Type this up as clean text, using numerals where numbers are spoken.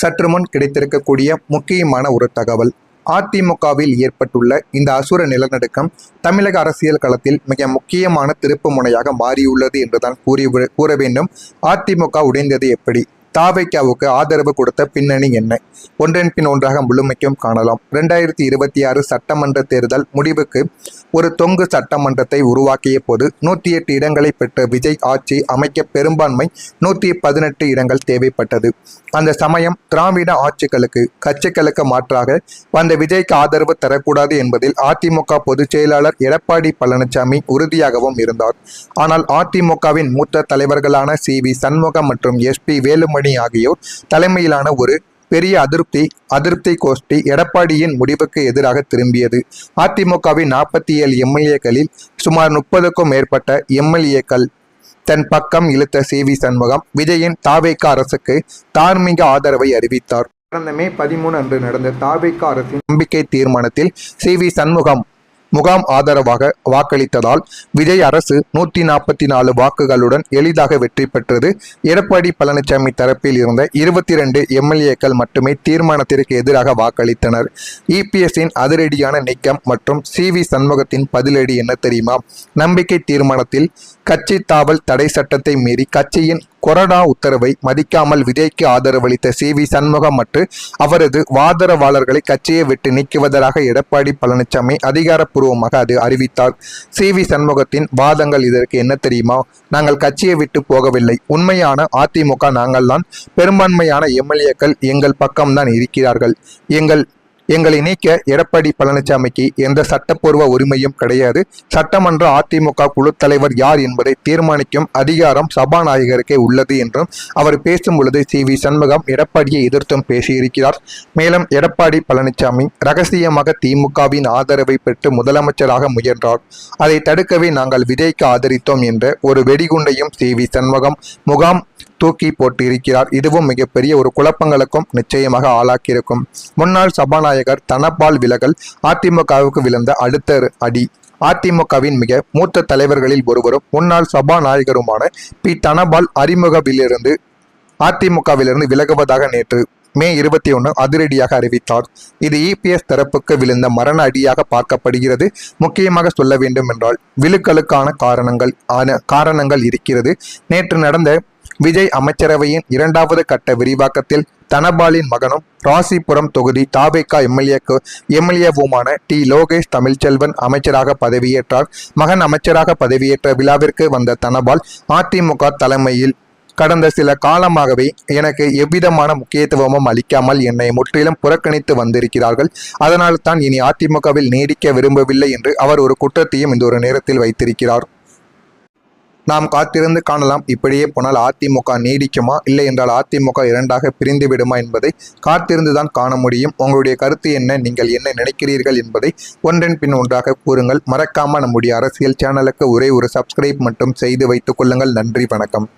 சற்று முன் கிடைத்திருக்கக்கூடிய முக்கியமான ஒரு தகவல். அதிமுகவில் ஏற்பட்டுள்ள இந்த அசுர நிலநடுக்கம் தமிழக அரசியல் களத்தில் மிக முக்கியமான திருப்பு முனையாக மாறியுள்ளது என்றுதான் கூற வேண்டும். அதிமுக உடைந்தது எப்படி? தாவேக்காவுக்கு ஆதரவு கொடுத்த பின்னணி என்ன? ஒன்றன் பின் ஒன்றாக முழுமைக்கும் காணலாம். 2026 சட்டமன்ற தேர்தல் முடிவுக்கு ஒரு தொங்கு சட்டமன்றத்தை உருவாக்கிய போது 108 இடங்களை பெற்ற விஜய் ஆட்சி அமைக்க பெரும்பான்மை 118 இடங்கள் தேவைப்பட்டது. அந்த சமயம் திராவிட ஆட்சிகளுக்கு கட்சிகளுக்கு மாற்றாக வந்த விஜய்க்கு ஆதரவு தரக்கூடாது என்பதில் அதிமுக பொதுச் செயலாளர் எடப்பாடி பழனிசாமி உறுதியாகவும் இருந்தார். ஆனால் அதிமுகவின் மூத்த தலைவர்களான CV சண்முகம் மற்றும் SP வேலுமணி ஆகியோர் தலைமையிலான ஒரு பெரிய அதிருப்தி கோஷ்டி எடப்பாடியின் முடிவுக்கு எதிராக திரும்பியது. அதிமுகவின் 47 எம்எல்ஏக்களில் சுமார் 30க்கும் மேற்பட்ட எம்எல்ஏக்கள் தன் பக்கம் இழுத்த CV சண்முகம் விஜயின் தாவேக்கா அரசுக்கு தார்மீக ஆதரவை அறிவித்தார். கடந்த மே 13 அன்று நடந்த தாவேக்கா அரசின் நம்பிக்கை தீர்மானத்தில் CV சண்முகம் முகாம் ஆதரவாக வாக்களித்ததால் விஜய் அரசு 144 வாக்குகளுடன் எளிதாக வெற்றி பெற்றது. எடப்பாடி பழனிசாமி தரப்பில் இருந்த 22 எம்எல்ஏக்கள் மட்டுமே தீர்மானத்திற்கு எதிராக வாக்களித்தனர். EPSன் அதிரடியான நீக்கம் மற்றும் CV சண்முகத்தின் பதிலடி என்ன தெரியுமா? நம்பிக்கை தீர்மானத்தில் கட்சி தாவல் தடை சட்டத்தை மீறி கட்சியின் கொறடா உத்தரவை மதிக்காமல் விஜய்க்கு ஆதரவளித்த CV சண்முகம் மற்றும் அவரது ஆதரவாளர்களை கட்சியை விட்டு நீக்குவதாக எடப்பாடி பழனிசாமி அதிகாரப்பூர்வமாக அது அறிவித்தார். CV சண்முகத்தின் வாதங்கள் இதற்கு என்ன தெரியுமா? நாங்கள் கட்சியை விட்டு போகவில்லை. உண்மையான அதிமுக நாங்கள்தான். பெரும்பான்மையான எம்எல்ஏக்கள் எங்கள் பக்கம்தான் இருக்கிறார்கள். எங்களை நீக்க எடப்பாடி பழனிசாமிக்கு எந்த சட்டப்பூர்வ உரிமையும் கிடையாது. சட்டமன்ற அதிமுக குழு தலைவர் யார் என்பதை தீர்மானிக்கும் அதிகாரம் சபாநாயகருக்கே உள்ளது என்றும் அவர் பேசும் பொழுது CV சண்முகம் எடப்பாடியை எதிர்த்தும் பேசியிருக்கிறார். மேலும் எடப்பாடி பழனிசாமி ரகசியமாக திமுகவின் ஆதரவை பெற்று முதலமைச்சராக முயன்றார். அதை தடுக்கவே நாங்கள் விஜய்க்கு ஆதரித்தோம் என்ற ஒரு வெடிகுண்டையும் CV சண்முகம் முகாம் தூக்கி போட்டு இருக்கிறார். இதுவும் மிகப்பெரிய ஒரு குழப்பங்களுக்கும் நிச்சயமாக ஆளாக்கியிருக்கும். முன்னாள் சபாநாயகர் தனபால் விலகல் அதிமுகவுக்கு விழுந்த அடுத்த அடி. அதிமுகவின் மிக மூத்த தலைவர்களில் ஒருவரும் முன்னாள் சபாநாயகருமான தனபால் அதிமுகவிலிருந்து விலகுவதாக நேற்று மே 21 அதிரடியாக அறிவித்தார். இது EPS தரப்புக்கு விழுந்த மரண அடியாக பார்க்கப்படுகிறது. முக்கியமாக சொல்ல வேண்டும் என்றால் விழுக்களுக்கான காரணங்கள் இருக்கிறது. நேற்று நடந்த விஜய் அமைச்சரவையின் 2வது கட்ட விரிவாக்கத்தில் தனபாலின் மகனும் ராசிபுரம் தொகுதி தாவேக்கா எம்எல்ஏவுமான லோகேஷ் தமிழ்ச்செல்வன் அமைச்சராக பதவியேற்றார். மகன் அமைச்சராக பதவியேற்ற விழாவிற்கு வந்த தனபால் அதிமுக தலைமையில் கடந்த சில காலமாகவே எனக்கு எவ்விதமான முக்கியத்துவமும் அளிக்காமல் என்னை முற்றிலும் புறக்கணித்து வந்திருக்கிறார்கள். அதனால் தான் இனி அதிமுகவில் நீடிக்க விரும்பவில்லை என்று அவர் ஒரு குற்றத்தையும் இந்த ஒரு நேரத்தில் வைத்திருக்கிறார். நாம் காத்திருந்து காணலாம். இப்படியே போனால் அதிமுக நீடிக்குமா, இல்லை என்றால் அதிமுக 2ஆக பிரிந்து விடுமா என்பதை காத்திருந்துதான் காண முடியும். உங்களுடைய கருத்து என்ன? நீங்கள் என்ன நினைக்கிறீர்கள் என்பதை ஒன்றன் பின் ஒன்றாக கூறுங்கள். மறக்காமல் நம்முடைய அரசியல் சேனலுக்கு ஒரே ஒரு சப்ஸ்கிரைப் மட்டும் செய்து வைத்துக் கொள்ளுங்கள். நன்றி, வணக்கம்.